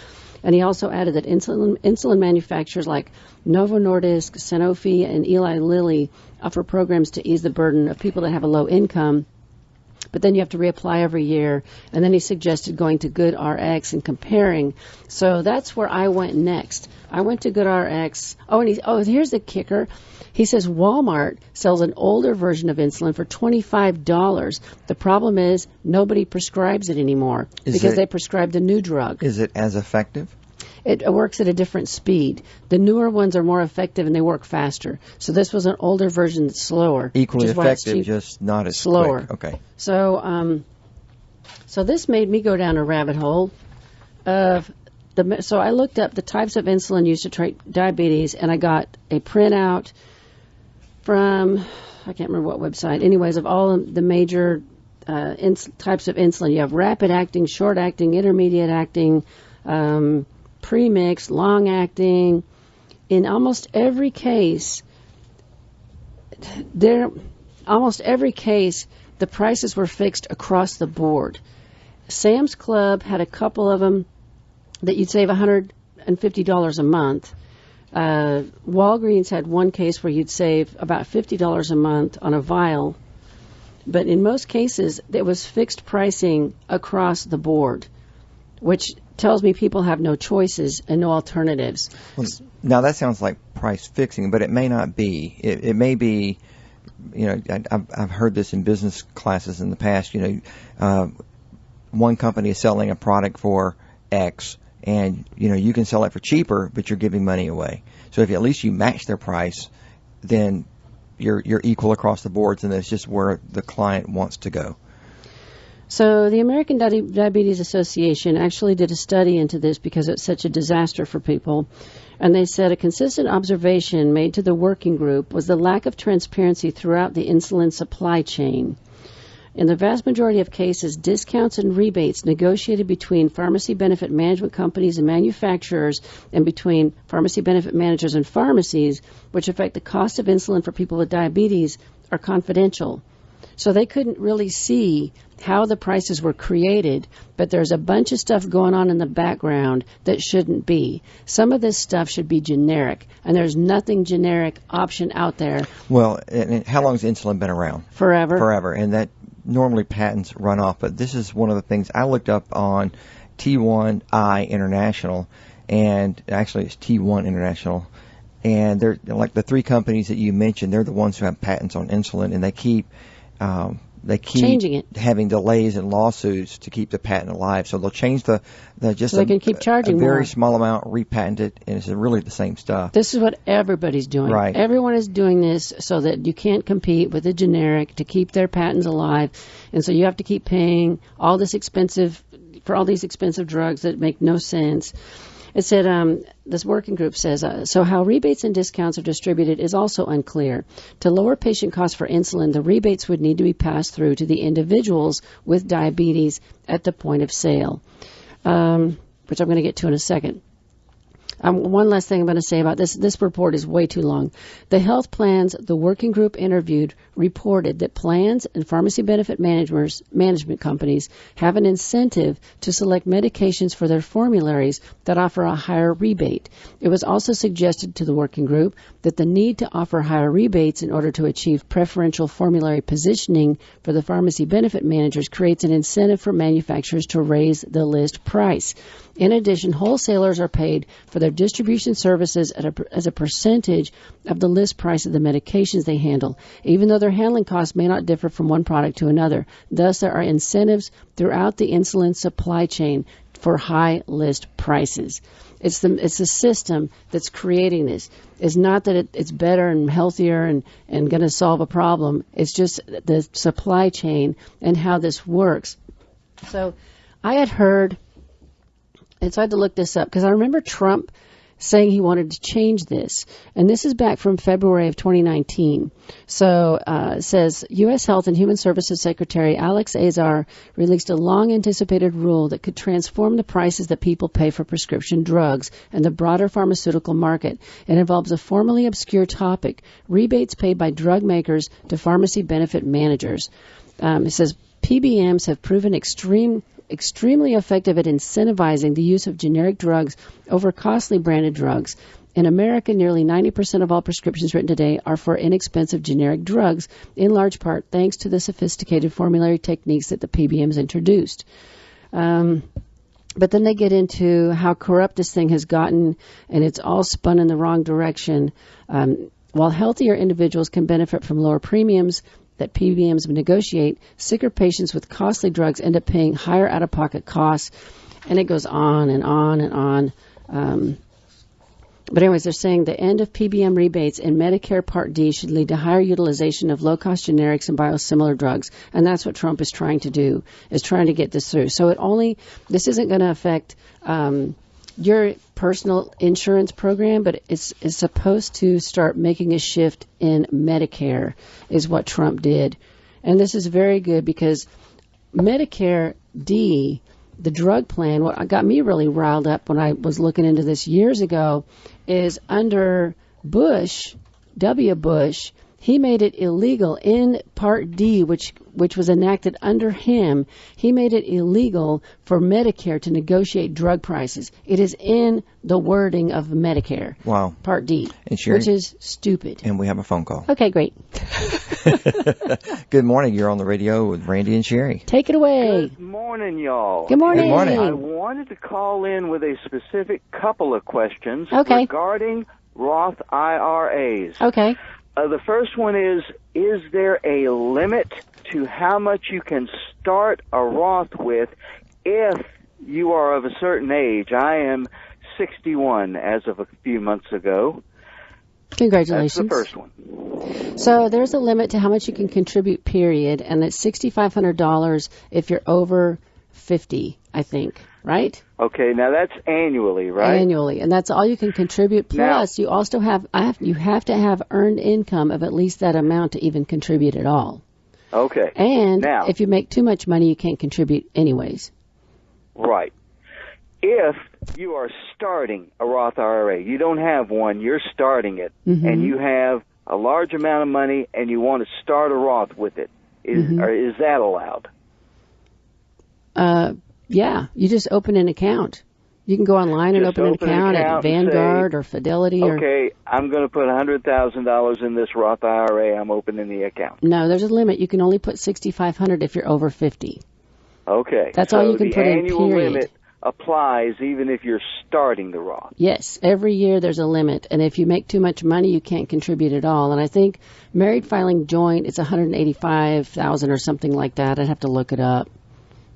And he also added that insulin manufacturers like Novo Nordisk, Sanofi, and Eli Lilly offer programs to ease the burden of people that have a low income. But then you have to reapply every year. And then he suggested going to GoodRx and comparing. So that's where I went next. I went to GoodRx. Here's the kicker. He says Walmart sells an older version of insulin for $25. The problem is nobody prescribes it anymore because they prescribe the new drug. Is it as effective? It works at a different speed. The newer ones are more effective and they work faster. So this was an older version that's slower. Equally effective, just not as slower. Quick. Okay. So this made me go down a rabbit hole of so I looked up the types of insulin used to treat diabetes, and I got a printout from, I can't remember what website, anyways, of all of the major types of insulin. You have rapid acting, short acting, intermediate acting, premix, long acting. In almost every case, the prices were fixed across the board. Sam's Club had a couple of them that you'd save $150 a month. Walgreens had one case where you'd save about $50 a month on a vial. But in most cases, it was fixed pricing across the board, which tells me people have no choices and no alternatives. Well, now, that sounds like price fixing, but it may not be. It may be, I've heard this in business classes in the past, one company is selling a product for X, and, you can sell it for cheaper, but you're giving money away. So if at least you match their price, then you're equal across the boards, and that's just where the client wants to go. So the American Diabetes Association actually did a study into this because it's such a disaster for people. And they said a consistent observation made to the working group was the lack of transparency throughout the insulin supply chain. In the vast majority of cases, discounts and rebates negotiated between pharmacy benefit management companies and manufacturers and between pharmacy benefit managers and pharmacies, which affect the cost of insulin for people with diabetes, are confidential. So they couldn't really see how the prices were created, but there's a bunch of stuff going on in the background that shouldn't be. Some of this stuff should be generic, and there's nothing generic option out there. Well, and how long has insulin been around? Forever. Forever, and that normally patents run off, but this is one of the things I looked up on T1I International, and actually it's T1 International, and they're like the three companies that you mentioned, they're the ones who have patents on insulin, and they keep changing it, having delays and lawsuits to keep the patent alive. So they'll change the just so they can keep charging a very more. small amount, repatent it, and it's really the same stuff. This is what everybody's doing. Right. Everyone is doing this so that you can't compete with the generic to keep their patents alive, and so you have to keep paying all these expensive drugs that make no sense. It said, this working group says, so how rebates and discounts are distributed is also unclear. To lower patient costs for insulin, the rebates would need to be passed through to the individuals with diabetes at the point of sale, which I'm going to get to in a second. One last thing I'm going to say about this. This report is way too long. The health plans the working group interviewed reported that plans and pharmacy benefit management companies have an incentive to select medications for their formularies that offer a higher rebate. It was also suggested to the working group that the need to offer higher rebates in order to achieve preferential formulary positioning for the pharmacy benefit managers creates an incentive for manufacturers to raise the list price. In addition, wholesalers are paid for their distribution services as a percentage of the list price of the medications they handle, even though their handling costs may not differ from one product to another. Thus, there are incentives throughout the insulin supply chain for high list prices. It's the system that's creating this. It's not that it's better and healthier and going to solve a problem. It's just the supply chain and how this works. So I had heard... And so I had to look this up because I remember Trump saying he wanted to change this. And this is back from February of 2019. So it says, U.S. Health and Human Services Secretary Alex Azar released a long-anticipated rule that could transform the prices that people pay for prescription drugs and the broader pharmaceutical market. It involves a formerly obscure topic, rebates paid by drug makers to pharmacy benefit managers. It says, PBMs have proven extremely effective at incentivizing the use of generic drugs over costly branded drugs. In America, nearly 90% of all prescriptions written today are for inexpensive generic drugs, in large part thanks to the sophisticated formulary techniques that the PBMs introduced. But then they get into how corrupt this thing has gotten, and it's all spun in the wrong direction. While healthier individuals can benefit from lower premiums that PBMs negotiate, sicker patients with costly drugs end up paying higher out-of-pocket costs, and it goes on and on and on. But anyways, they're saying the end of PBM rebates in Medicare Part D should lead to higher utilization of low-cost generics and biosimilar drugs, and that's what Trump is trying to do, is trying to get this through. So this isn't going to affect your personal insurance program, but it's supposed to start making a shift in Medicare, is what Trump did. And this is very good because Medicare D, the drug plan, what got me really riled up when I was looking into this years ago, is under Bush, W. Bush, he made it illegal in Part D, which was enacted under him. He made it illegal for Medicare to negotiate drug prices. It is in the wording of Medicare. Wow. Part D, and Sherri, which is stupid. And we have a phone call. Okay, great. Good morning. You're on the radio with Randy and Sherri. Take it away. Good morning, y'all. Good morning. Good morning. I wanted to call in with a specific couple of questions regarding Roth IRAs. Okay. The first one is there a limit to how much you can start a Roth with if you are of a certain age? I am 61 as of a few months ago. Congratulations. That's the first one. So there's a limit to how much you can contribute, period, and it's $6,500 if you're over 50, I think, right? Okay, now that's annually, right? Annually, and that's all you can contribute. Plus, you also you have to have earned income of at least that amount to even contribute at all. Okay. And now, if you make too much money, you can't contribute anyways. Right. If you are starting a Roth IRA, you don't have one, you're starting it, and you have a large amount of money and you want to start a Roth with it, is that allowed? Yeah, you just open an account. You can go online and open an account at Vanguard or Fidelity. Okay, I'm going to put $100,000 in this Roth IRA. I'm opening the account. No, there's a limit. You can only put $6,500 if you're over 50. Okay. That's all you can put in, period. The annual limit applies even if you're starting the Roth. Yes, every year there's a limit, and if you make too much money, you can't contribute at all. And I think married filing joint, it's $185,000 or something like that. I'd have to look it up.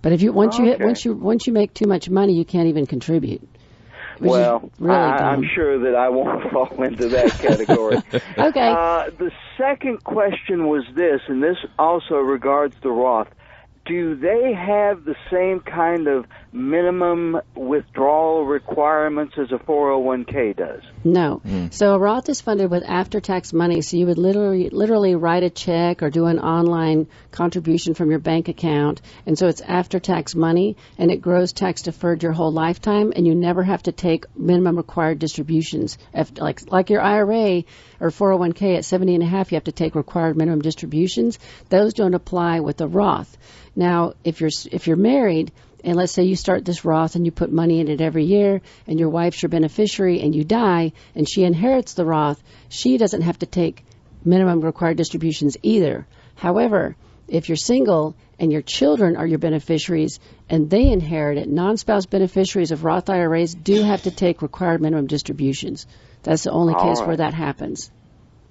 But if you once you make too much money, you can't even contribute. Well, really I'm sure that I won't fall into that category. Okay. The second question was this, and this also regards the Roth. Do they have the same kind of minimum withdrawal requirements as a 401k does? No. So a Roth is funded with after-tax money, so you would literally write a check or do an online contribution from your bank account, and so it's after-tax money, and it grows tax-deferred your whole lifetime, and you never have to take minimum required distributions. Like your IRA or 401k at 70 and a half, you have to take required minimum distributions. Those don't apply with the Roth. Now, if you're married, and let's say you start this Roth and you put money in it every year, and your wife's your beneficiary, and you die, and she inherits the Roth, she doesn't have to take minimum required distributions either. However, if you're single and your children are your beneficiaries and they inherit it, non-spouse beneficiaries of Roth IRAs do have to take required minimum distributions. That's the only case where that happens.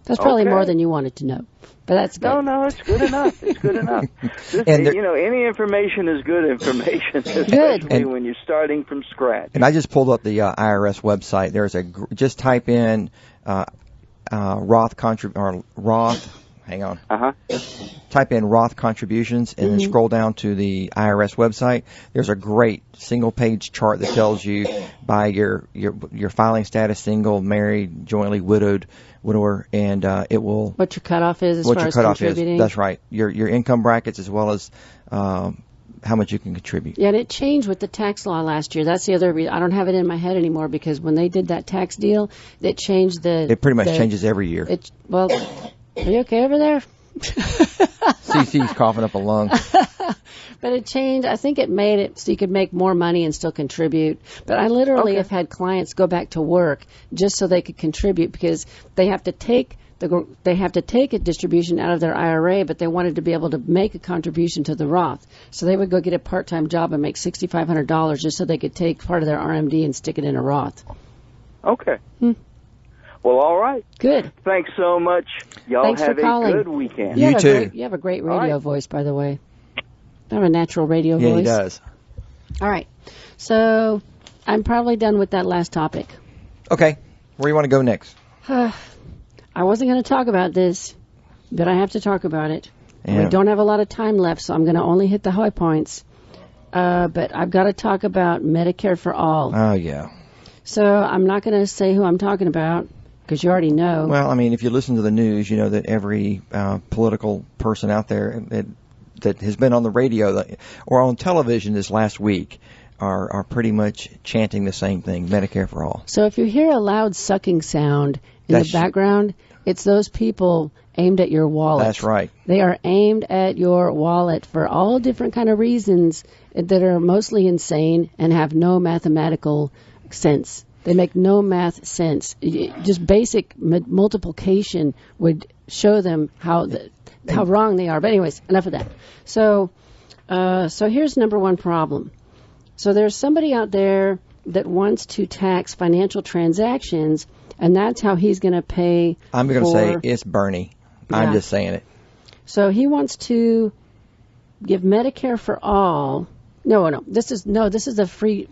That's probably more than you wanted to know, but that's good. No, it's good enough. It's good enough. Any information is good information, especially when you're starting from scratch. And I just pulled up the IRS website. There's just type in Roth. Hang on. Type in Roth contributions and then scroll down to the IRS website. There's a great single-page chart that tells you by your filing status: single, married, jointly widowed, widower, and it will what your cutoff is as far as contributing. That's right. Your income brackets as well as how much you can contribute. Yeah, and it changed with the tax law last year. That's the other reason. I don't have it in my head anymore because when they did that tax deal, it changed the. It pretty much changes every year. Are you okay over there? CC's coughing up a lung. But it changed. I think it made it so you could make more money and still contribute. But I literally have had clients go back to work just so they could contribute because they have to take a distribution out of their IRA, but they wanted to be able to make a contribution to the Roth. So they would go get a part-time job and make $6,500 just so they could take part of their RMD and stick it in a Roth. Okay. Well, all right. Good. Thanks so much. Y'all Thanks have for calling. a good weekend. You too. You have a great radio voice, by the way. I have a natural radio voice. Yeah, he does. All right. So I'm probably done with that last topic. Okay. Where do you want to go next? I wasn't going to talk about this, but I have to talk about it. Yeah. We don't have a lot of time left, so I'm going to only hit the high points. But I've got to talk about Medicare for All. Oh, yeah. So I'm not going to say who I'm talking about because you already know. Well, I mean, if you listen to the news, you know that every political person out there that has been on the radio or on television this last week are pretty much chanting the same thing, Medicare for All. So if you hear a loud sucking sound in the background, it's those people aimed at your wallet. That's right. They are aimed at your wallet for all different kind of reasons that are mostly insane and have no mathematical sense. They make no math sense. Just basic multiplication would show them how wrong they are. But anyways, enough of that. So here's number one problem. So there's somebody out there that wants to tax financial transactions, and that's how he's going to pay. I'm going to say it's Bernie. Yeah. I'm just saying it. So he wants to give Medicare for all No. This is a free.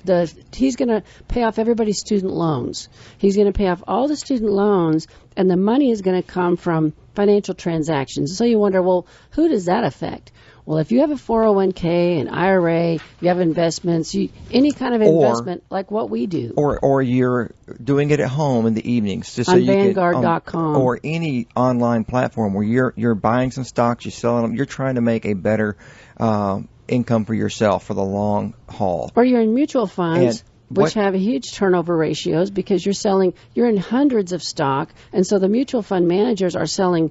He's going to pay off everybody's student loans. He's going to pay off all the student loans, and the money is going to come from financial transactions. So you wonder, well, who does that affect? Well, if you have a 401k, an IRA, you have investments, any kind of investment like what we do. Or you're doing it at home in the evenings. Just so on you Vanguard.com. Or any online platform where you're buying some stocks, you're selling them, you're trying to make a better income for yourself for the long haul. Or you're in mutual funds, which have huge turnover ratios because you're in hundreds of stock, and so the mutual fund managers are selling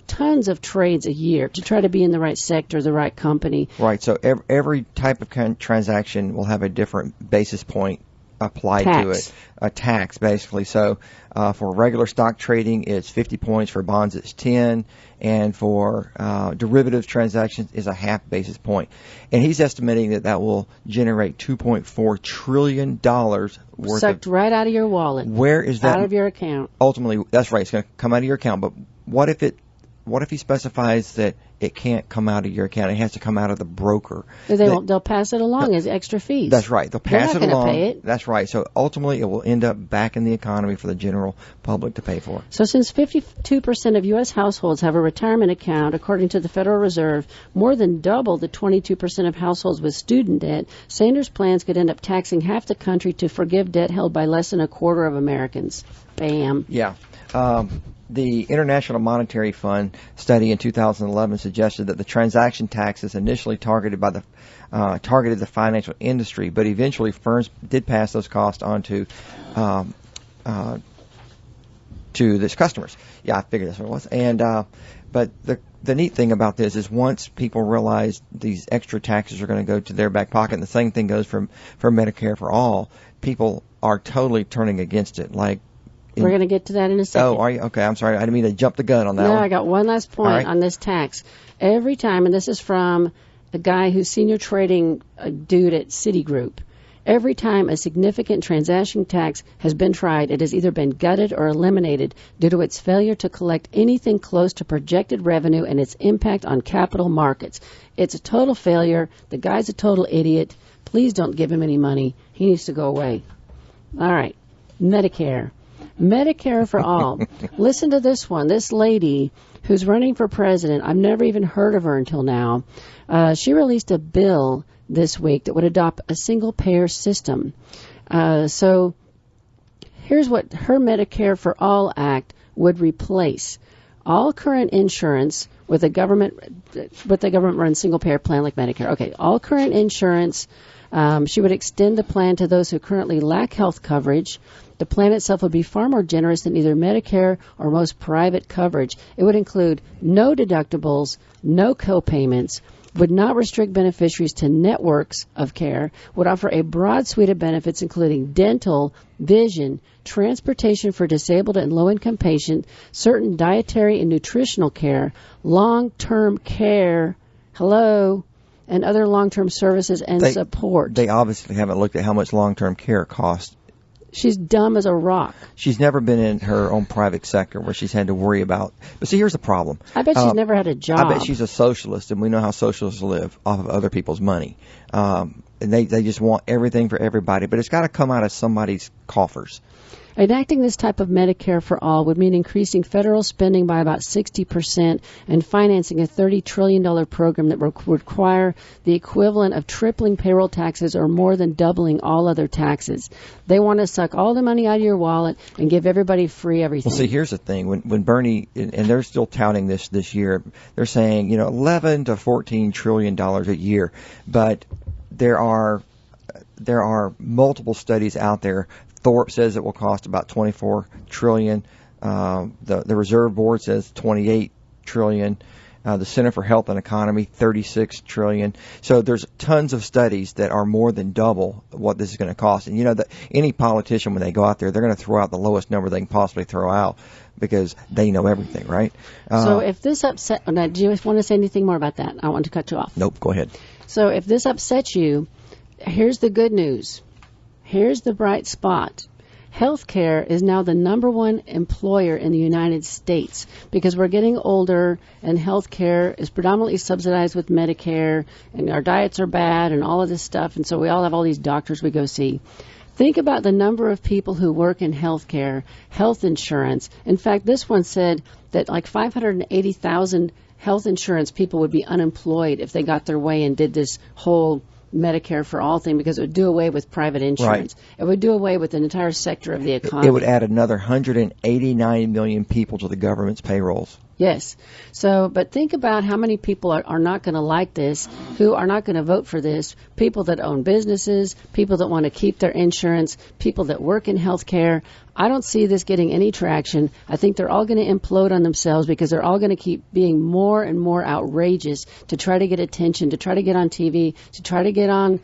tons of trades a year to try to be in the right sector, the right company. Right. So every type of transaction will have a different basis point applied to it, a tax basically. So for regular stock trading, it's 50 points. For bonds, it's 10, and for derivative transactions is a half basis point. And he's estimating that will generate $2.4 trillion worth sucked right out of your wallet. Where is that? Out of your account. Ultimately, that's right. It's going to come out of your account. But what if he specifies that it can't come out of your account? It has to come out of the broker. They'll pass it along as extra fees. That's right. They'll pass it along. Pay it. That's right. So ultimately, it will end up back in the economy for the general public to pay for. So since 52% of U.S. households have a retirement account, according to the Federal Reserve, more than double the 22% of households with student debt, Sanders' plans could end up taxing half the country to forgive debt held by less than a quarter of Americans. Bam. Yeah. The International Monetary Fund study in 2011 suggested that the transaction taxes initially targeted the financial industry, but eventually firms did pass those costs on to the customers. Yeah, I figured that's what it was. And but the neat thing about this is once people realize these extra taxes are going to go to their back pocket, and the same thing goes for Medicare for all, people are totally turning against it. We're going to get to that in a second. Oh, are you? Okay, I'm sorry. I didn't mean to jump the gun on that one. No, I got one last point on this tax. Every time, and this is from the guy who's senior trading dude at Citigroup, every time a significant transaction tax has been tried, it has either been gutted or eliminated due to its failure to collect anything close to projected revenue and its impact on capital markets. It's a total failure. The guy's a total idiot. Please don't give him any money. He needs to go away. All right. Medicare for all. Listen to this one. This lady who's running for president, I've never even heard of her until now. She released a bill this week that would adopt a single-payer system. So here's what her Medicare for All Act would replace. All current insurance with a government-run single-payer plan like Medicare. Okay, all current insurance. She would extend the plan to those who currently lack health coverage. The plan itself would be far more generous than either Medicare or most private coverage. It would include no deductibles, no co-payments, would not restrict beneficiaries to networks of care, would offer a broad suite of benefits including dental, vision, transportation for disabled and low-income patients, certain dietary and nutritional care, long-term care, and other long-term services and support. They obviously haven't looked at how much long-term care costs. She's dumb as a rock. She's never been in her own private sector where she's had to worry about. But see, here's the problem. I bet she's never had a job. I bet she's a socialist, and we know how socialists live off of other people's money. And they just want everything for everybody, but it's got to come out of somebody's coffers. Enacting this type of Medicare for all would mean increasing federal spending by about 60% and financing a $30 trillion program that would require the equivalent of tripling payroll taxes or more than doubling all other taxes. They want to suck all the money out of your wallet and give everybody free everything. Well, see, here's the thing. When Bernie, and they're still touting this year, they're saying, $11 to $14 trillion a year. But there are multiple studies out there. Thorpe says it will cost about $24 trillion. The Reserve Board says $28 trillion. The Center for Health and Economy, $36 trillion. So there's tons of studies that are more than double what this is going to cost. And any politician, when they go out there, they're going to throw out the lowest number they can possibly throw out because they know everything, right? So if this upset, do you want to say anything more about that? I want to cut you off. Nope, go ahead. So if this upsets you, here's the good news. Here's the bright spot. healthcare is now the number one employer in the United States because we're getting older and healthcare is predominantly subsidized with Medicare and our diets are bad and all of this stuff, and so we all have all these doctors we go see. Think about the number of people who work in healthcare, health insurance. In fact, this one said that like 580,000 health insurance people would be unemployed if they got their way and did this whole Medicare for all thing, because it would do away with private insurance. Right. It would do away with an entire sector of the economy. It would add another 189 million people to the government's payrolls. Yes. So, but think about how many people are not going to like this, who are not going to vote for this. People that own businesses, people that want to keep their insurance, people that work in healthcare. I don't see this getting any traction. I think they're all going to implode on themselves because they're all going to keep being more and more outrageous to try to get attention, to try to get on TV, to try to get on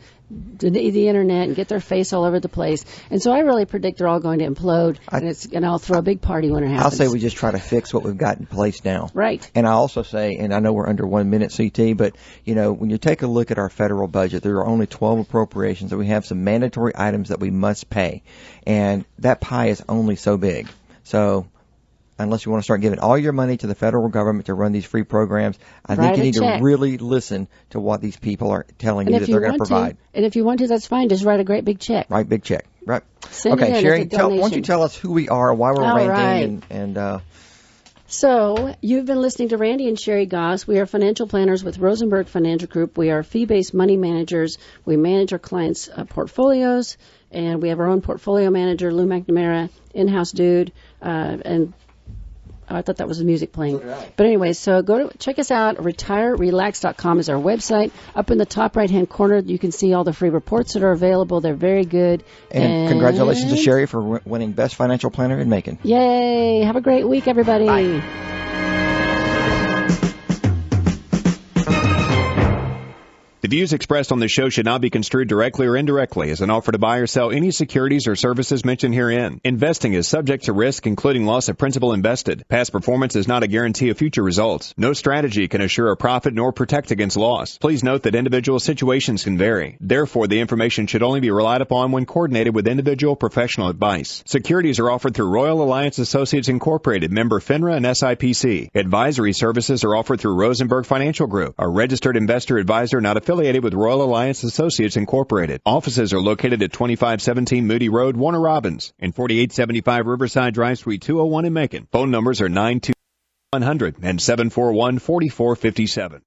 the internet and get their face all over the place. And so I really predict they're all going to implode, and I'll throw a big party when it happens. I'll say we just try to fix what we've got in place now. Right. And I also say, and I know we're under 1 minute, CT, but, you know, when you take a look at our federal budget, there are only 12 appropriations, and we have some mandatory items that we must pay. And that pie is only so big. So unless you want to start giving all your money to the federal government to run these free programs, I think you need to really listen to what these people are telling you that they're going to provide. And if you want to, that's fine. Just write a great big check. Write big check. Right. Send okay, Sherri, why don't you tell us who we are, why we're ranting, and So, you've been listening to Randy and Sherri Goss. We are financial planners with Rosenberg Financial Group. We are fee-based money managers. We manage our clients' portfolios, and we have our own portfolio manager, Lou McNamara, in-house dude, and I thought that was the music playing. But anyway, so check us out. RetireRelax.com is our website. Up in the top right-hand corner, you can see all the free reports that are available. They're very good. And congratulations to Sherri for winning Best Financial Planner in Macon. Yay! Have a great week, everybody. Bye. The views expressed on this show should not be construed directly or indirectly as an offer to buy or sell any securities or services mentioned herein. Investing is subject to risk, including loss of principal invested. Past performance is not a guarantee of future results. No strategy can assure a profit nor protect against loss. Please note that individual situations can vary. Therefore, the information should only be relied upon when coordinated with individual professional advice. Securities are offered through Royal Alliance Associates Incorporated, member FINRA and SIPC. Advisory services are offered through Rosenberg Financial Group, a registered investor advisor not affiliated with Royal Alliance Associates Incorporated. Offices are located at 2517 Moody Road, Warner Robins, and 4875 Riverside Drive, Suite 201 in Macon. Phone numbers are 92100 and 741-4457.